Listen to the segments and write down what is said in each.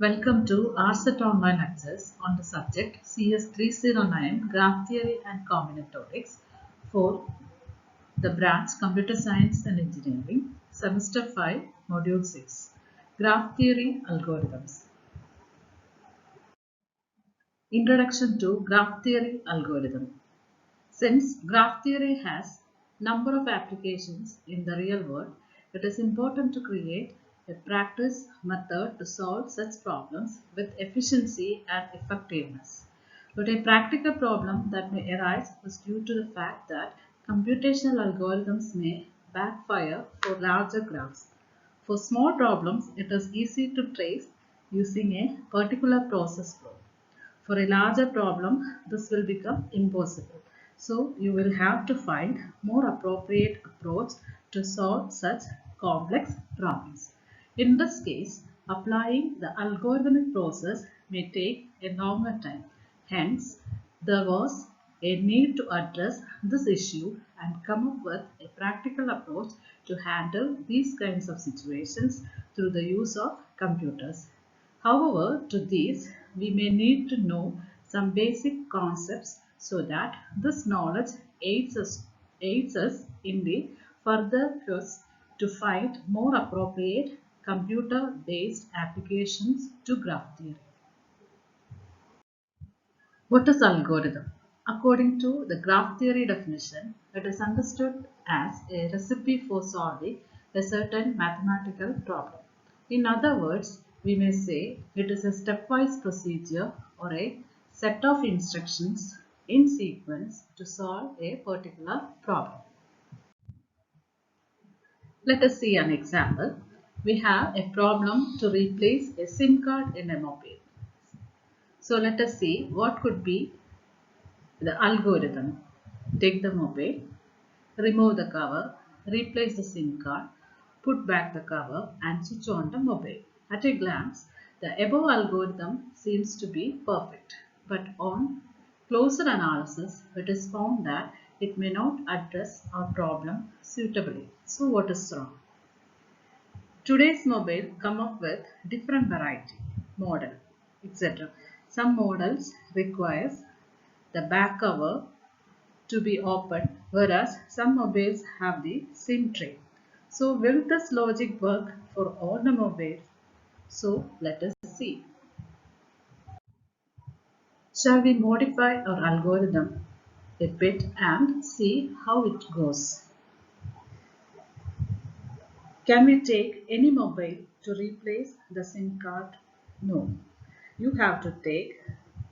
Welcome to RSET Online Access on the subject CS 309 Graph Theory and Combinatorics for the branch Computer Science and Engineering, Semester 5, Module 6, Graph Theory Algorithms. Introduction to Graph Theory Algorithm. Since graph theory has number of applications in the real world, it is important to create a practice method to solve such problems with efficiency and effectiveness. But a practical problem that may arise is due to the fact that computational algorithms may backfire for larger graphs. For small problems, it is easy to trace using a particular process flow. For a larger problem, this will become impossible. So you will have to find more appropriate approach to solve such complex problems. In this case, applying the algorithmic process may take a longer time. Hence, there was a need to address this issue and come up with a practical approach to handle these kinds of situations through the use of computers. However, to these, we may need to know some basic concepts so that this knowledge aids us in the further quest to find more appropriate computer-based applications to graph theory. What is algorithm? According to the graph theory definition, it is understood as a recipe for solving a certain mathematical problem. In other words, we may say it is a stepwise procedure or a set of instructions in sequence to solve a particular problem. Let us see an example. We have a problem to replace a SIM card in a mobile. So let us see what could be the algorithm. Take the mobile, remove the cover, replace the SIM card, put back the cover and switch on the mobile. At a glance, the above algorithm seems to be perfect, but on closer analysis, it is found that it may not address our problem suitably. So what is wrong? Today's mobile come up with different variety, model, etc. Some models requires the back cover to be opened, whereas some mobiles have the SIM tray. So will this logic work for all the mobiles? So let us see. Shall we modify our algorithm a bit and see how it goes? Can we take any mobile to replace the SIM card? No. You have to take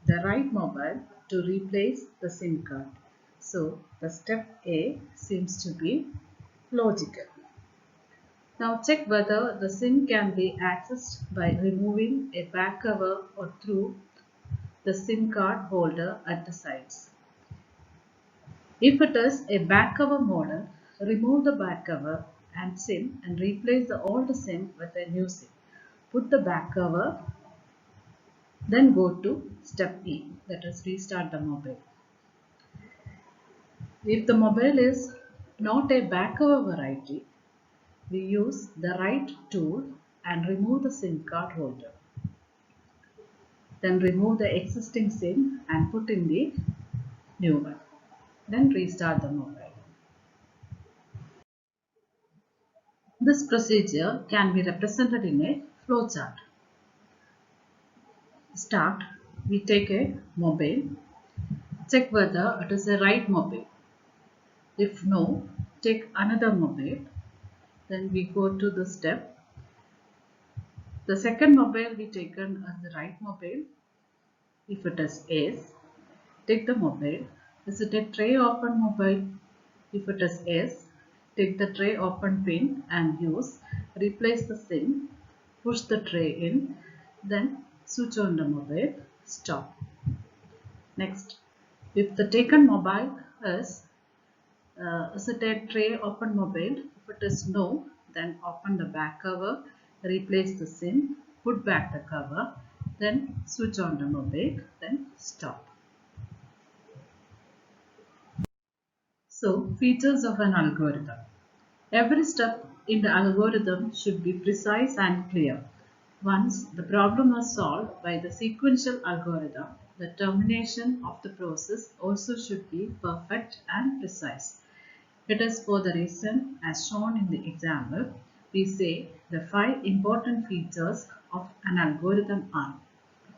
the right mobile to replace the SIM card. So the step A seems to be logical. Now check whether the SIM can be accessed by removing a back cover or through the SIM card holder at the sides. If it is a back cover model, remove the back cover and SIM and replace the old SIM with a new SIM. Put the back cover, then go to step E, that is restart the mobile. If the mobile is not a back cover variety, we use the right tool and remove the SIM card holder. Then remove the existing SIM and put in the new one. Then restart the mobile. This procedure can be represented in a flowchart. Start, we take a mobile, check whether it is a right mobile. If no, take another mobile. Then we go to the step. The second mobile we taken as the right mobile. If it is yes, take the mobile. Is it a tray open mobile? If it is yes, take the tray open pin and use. Replace the SIM, push the tray in, then switch on the mobile, stop. Next, if the taken mobile is it a tray open mobile? If it is no, then open the back cover, replace the SIM, put back the cover, then switch on the mobile, then stop. So, features of an algorithm. Every step in the algorithm should be precise and clear. Once the problem is solved by the sequential algorithm, the termination of the process also should be perfect and precise. It is for the reason as shown in the example. We say the 5 important features of an algorithm are: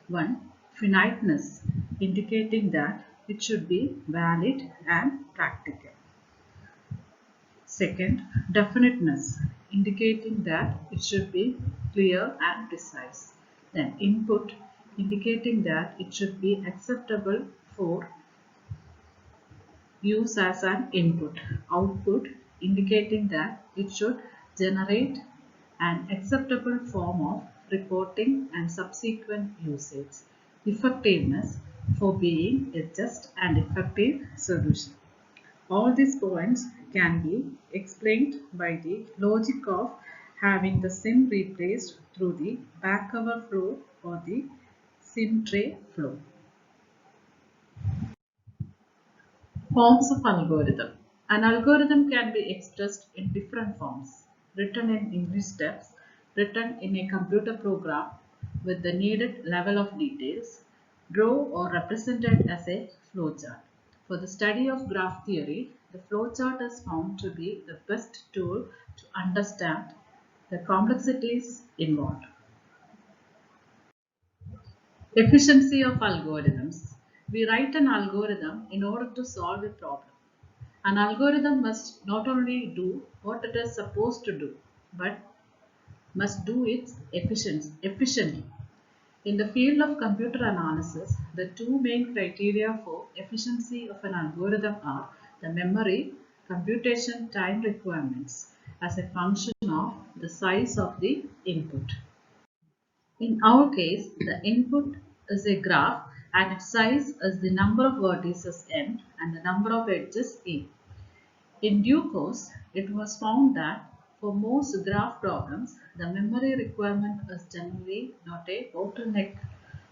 1. Finiteness, indicating that it should be valid and practical. Second, definiteness, indicating that it should be clear and precise. Then input, indicating that it should be acceptable for use as an input. Output, indicating that it should generate an acceptable form of reporting and subsequent usage. Effectiveness, for being a just and effective solution. All these points can be explained by the logic of having the sim replaced through the backcover flow or the sim tray flow. Forms of algorithm. An algorithm can be expressed in different forms: written in English steps, written in a computer program with the needed level of details, draw or represented as a flowchart. For the study of graph theory, the flowchart is found to be the best tool to understand the complexities involved. Efficiency of algorithms. We write an algorithm in order to solve a problem. An algorithm must not only do what it is supposed to do, but must do it efficiently. In the field of computer analysis, the two main criteria for efficiency of an algorithm are the memory computation time requirements as a function of the size of the input. In our case, the input is a graph and its size is the number of vertices n and the number of edges e. In due course, it was found that for most graph problems, the memory requirement is generally not a bottleneck,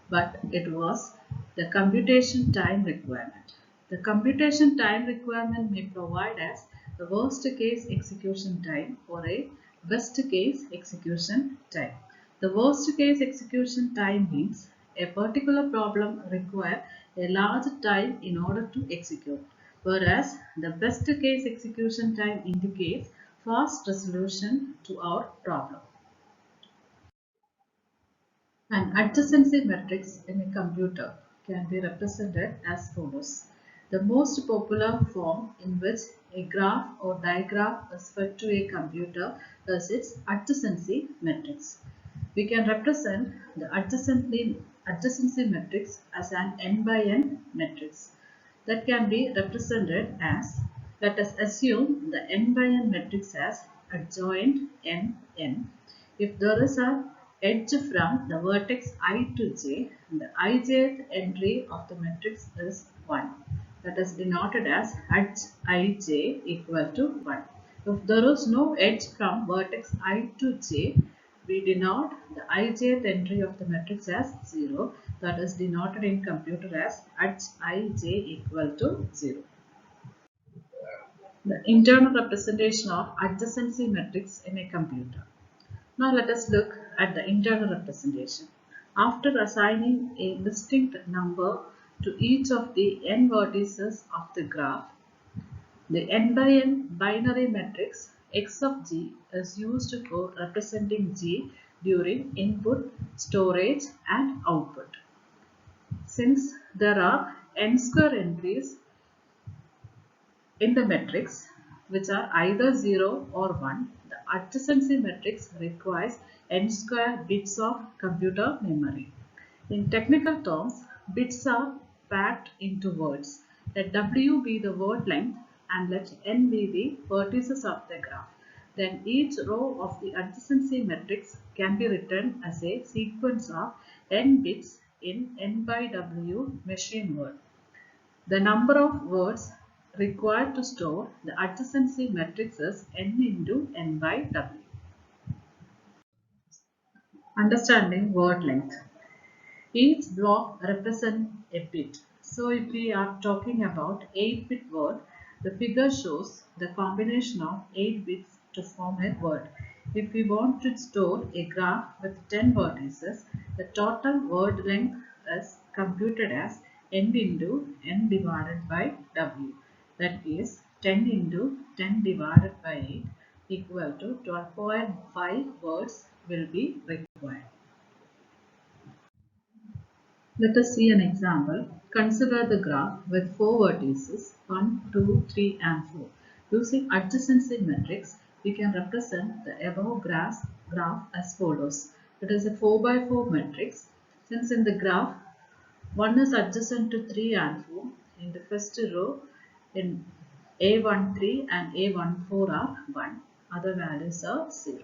but it was the computation time requirement. The computation time requirement may provide as the worst case execution time or a best case execution time. The worst case execution time means a particular problem requires a large time in order to execute, whereas the best case execution time indicates fast resolution to our problem. An adjacency matrix in a computer can be represented as follows. The most popular form in which a graph or diagram is fed to a computer is its adjacency matrix. We can represent the adjacency matrix as an n by n matrix. That can be represented as, let us assume the n by n matrix as adjoint n n. If there is an edge from the vertex I to j, the ijth entry of the matrix is 1. That is denoted as edge ij equal to 1. If there is no edge from vertex I to j, we denote the ijth entry of the matrix as 0. That is denoted in computer as edge ij equal to 0. The internal representation of adjacency matrix in a computer. Now let us look at the internal representation. After assigning a distinct number to each of the n vertices of the graph, the n by n binary matrix x of g is used for representing g during input, storage and output. Since there are n square entries in the matrix which are either 0 or 1, the adjacency matrix requires n square bits of computer memory. In technical terms, bits are packed into words. Let W be the word length and let n be the vertices of the graph. Then each row of the adjacency matrix can be written as a sequence of n bits in n by W machine word. The number of words required to store the adjacency matrix is n into n by W. Understanding word length. Each block represents a bit. So if we are talking about 8-bit word, the figure shows the combination of 8 bits to form a word. If we want to store a graph with 10 vertices, the total word length is computed as n into n divided by w. That is 10 into 10 divided by 8 equal to 12.5 words will be required. Let us see an example. Consider the graph with 4 vertices 1, 2, 3 and 4. Using adjacency matrix, we can represent the above graph as follows. It is a 4 by 4 matrix. Since in the graph 1 is adjacent to 3 and 4, in the first row in A13 and A14 are 1, other values are 0.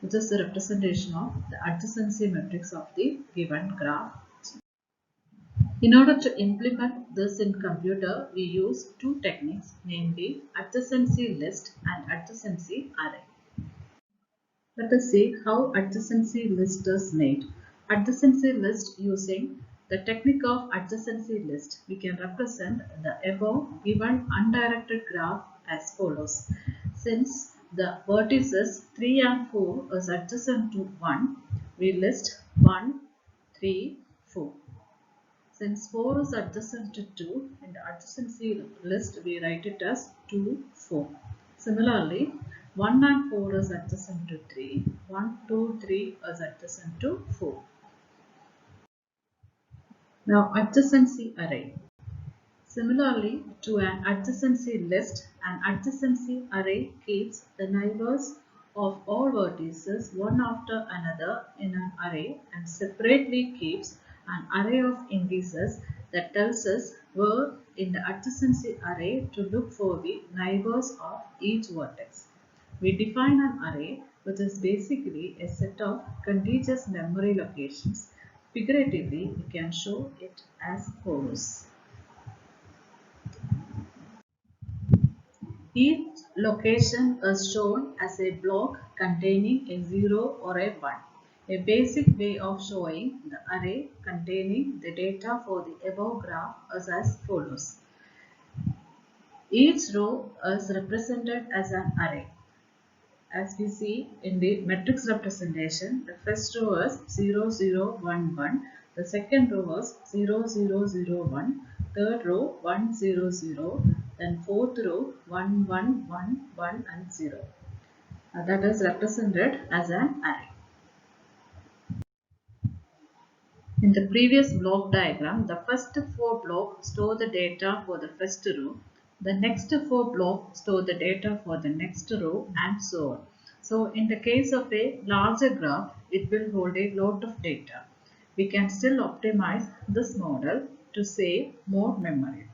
This is the representation of the adjacency matrix of the given graph. In order to implement this in computer, we use two techniques, namely adjacency list and adjacency array. Let us see how adjacency list is made. Adjacency list using the technique of adjacency list, we can represent the above given undirected graph as follows. Since the vertices 3 and 4 is adjacent to 1, we list 1, 3, 4. Since 4 is adjacent to 2, in the adjacency list we write it as 2, 4. Similarly, 1 and 4 is adjacent to 3, 1, 2, 3 is adjacent to 4. Now adjacency array. Similarly to an adjacency list, an adjacency array keeps the neighbors of all vertices one after another in an array and separately keeps an array of indices that tells us where in the adjacency array to look for the neighbors of each vertex. We define an array which is basically a set of contiguous memory locations. Figuratively, we can show it as follows. Each location is shown as a block containing a 0 or a 1. A basic way of showing the array containing the data for the above graph is as follows. Each row is represented as an array. As we see in the matrix representation, the first row is 0, 0, 1, 1. The second row is 0, 0, 0, 1. Third row 1, 0, 0. Then fourth row 1, 1, 1, 1 and 0. That is represented as an array. In the previous block diagram, the first 4 blocks store the data for the first row. The next 4 blocks store the data for the next row and so on. So in the case of a larger graph, it will hold a lot of data. We can still optimize this model to save more memory.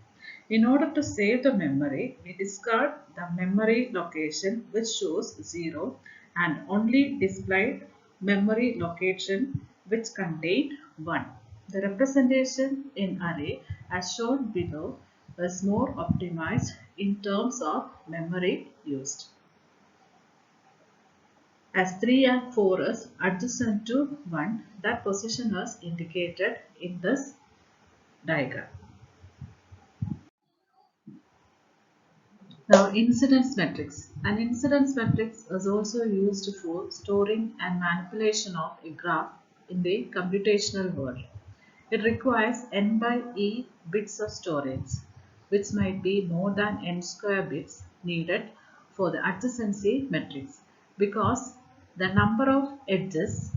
In order to save the memory, we discard the memory location which shows 0 and only display memory location which contained 1. The representation in array as shown below is more optimized in terms of memory used. As 3 and 4 is adjacent to 1, that position is indicated in this diagram. Now incidence matrix. An incidence matrix is also used for storing and manipulation of a graph in the computational world. It requires n by e bits of storage, which might be more than n square bits needed for the adjacency matrix because the number of edges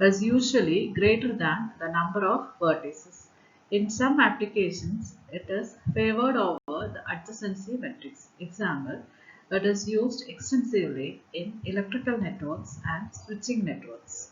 is usually greater than the number of vertices. In some applications, it is favored over the adjacency matrix. Example, it is used extensively in electrical networks and switching networks.